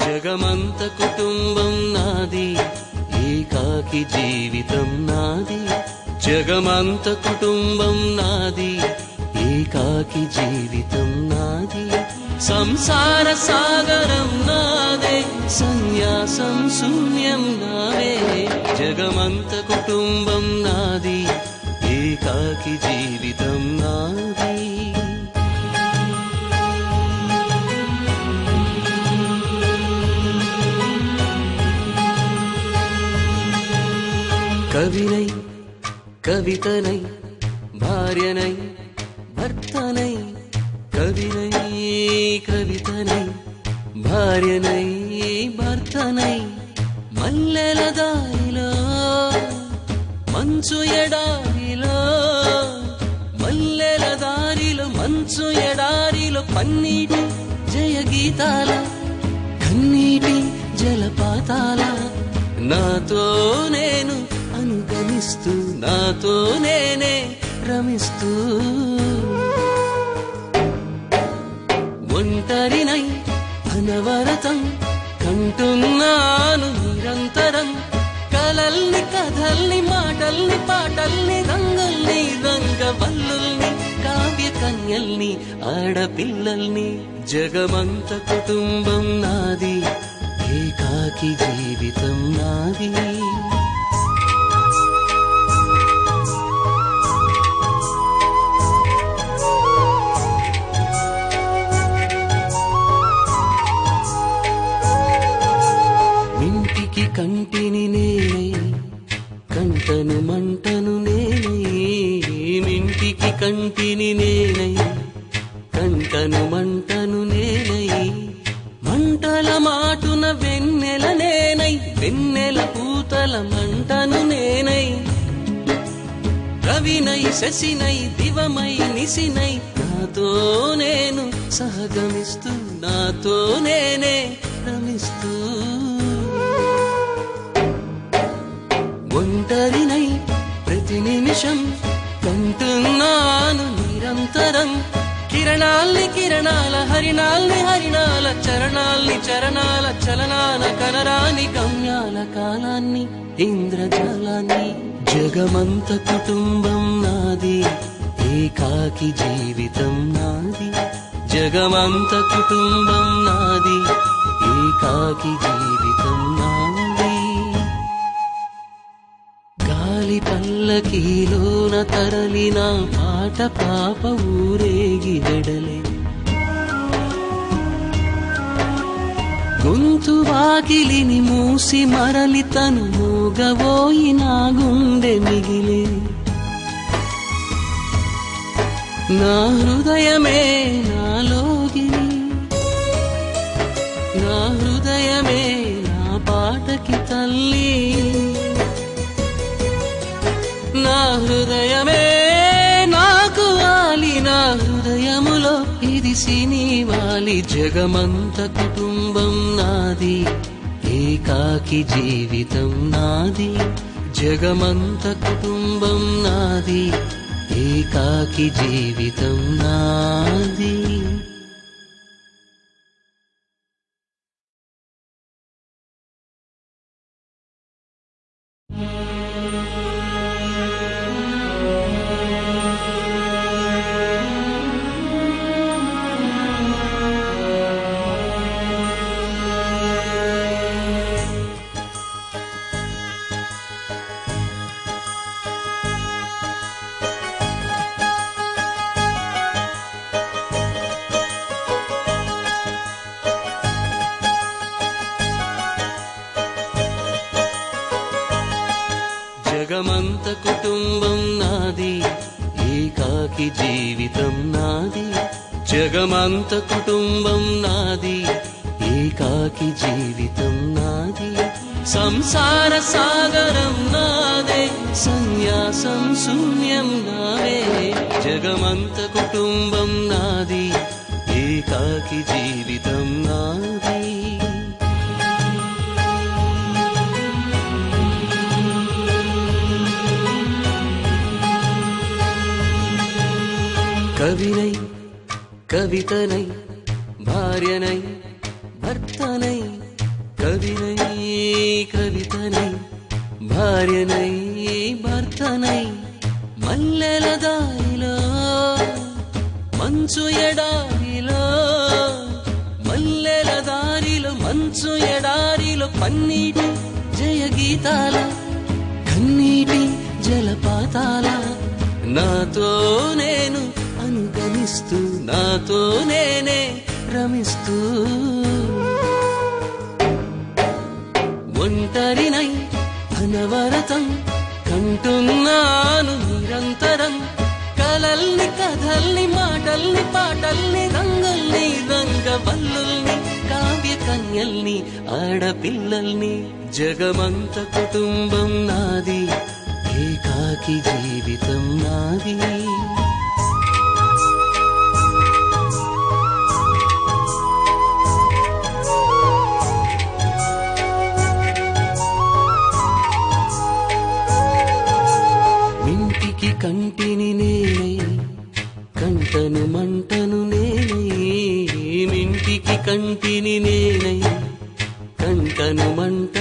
జగమంత కుటుంబం నాది, ఏకాకి జీవితం నాది. జగమంత కుటుంబం నాది, ఏకాకి జీవితం నాది. సంసార సాగరం నాదే, సన్యాసం శూన్యం నావే. జగమంత కుటుంబం నాది, ఏకాకి జీవితం నాది. కవినై కవితనై భార్యనై భర్తనై, కవినై కవితనై భార్యనై భర్తనై. మల్లెల దారిలో మంచు ఎడారిలో, మల్లెల దారిలో మంచు ఎడారిలో, పన్నీటి జయ గీతాల కన్నీటి జలపాతాల. నాతో నేను అనుగమిస్తూ, నాతో నేనే రమిస్తూ, ఒంటరినై అనవరతం కంటున్నాను నిరంతరం. కలల్ని కథల్ని మాటల్ని పాటల్ని రంగుల్ని రంగవల్లుల్ని కావ్య కన్యల్ని ఆడపిల్లల్ని. జగమంత కుటుంబం నాది, ఏకాకి జీవితం నాది. ఇంటికి కంటిని నేనై, కంటను మంటను నేనై. ఇంటికి కంటిని నేనై, కంటను మంటను నేనై. మంటల మాటున వెన్నెల నేనై, వెన్నెల పూతల మంటను నేనై. రవినై శశినై దివమై నిశినై, నాతో నేను సహగమిస్తూ, నాతో నేనే రమిస్తూ. ఒంటరినై ప్రతి నిమిషం కంటున్నాను నిరంతరం. కిరణాల్ని కిరణాల హరిణాల్ని హరిణాల, చరణాల్ని చరణాల చలనాల, కనరాని గమ్యాల కాలాన్ని ఇంద్రజాలాన్ని. జగమంత కుటుంబం నాది, ఏకాకి జీవితం నాది. జగమంత కుటుంబం నాది, ఏకాకి జీవితం నాది. గాలి పల్లకీలోన తరలిన పాట పాప ఊరేగి వెడలే. గొంతు వాకిలిని మూసి మరలి తను మూగబోయి నా గుండె మిగిలే. నా హృదయమే నాలోగిని, నా హృదయమే నా పాటకి తల్లి. నా హృదయమే నాకు వాలి, నా హృదయములో ఇది సినివాలి. జగమంత కుటుంబం నాది, ఏకాకి జీవితం నాది. జగమంత కుటుంబం నాది, ఏకాకి జీవితం నాది. జగమంత కుటుంబం నాది, ఏకాకి జీవితం నాది. జగమంత కుటుంబం నాది, ఏకాకి జీవితం నాది. సంసార సాగరం నాదే, సన్యాసం శూన్యం నావే. జగమంత కుటుంబం నాది, ఏకాకి జీవితం నాది. కవినై కవితనై భార్యనై భర్తనై, కవినై కవితనై భార్యనై భర్తనై మల్లెల దారిలో మంచు ఎడారిలో మల్లెల దారిలో మంచు ఎడారిలో పన్నీటి జయగీతాల కన్నీటి జలపాతాల నాతో నేను అనుగమిస్తూ నాతో నేనే రమిస్తూ ఒంటరినై అనవరతం కంటున్నాను నిరంతరం కలల్ని కథల్ని మాటల్ని పాటల్ని రంగుల్ని రంగవల్లుల్ని కావ్య కన్యల్ని ఆడపిల్లల్ని జగమంత కుటుంబం నాది ఏకాకి జీవితం నాది మింటికి కంటిని నేనై కంటను మంటను నేనై మింటికి కంటిని నేనై కంటను మంట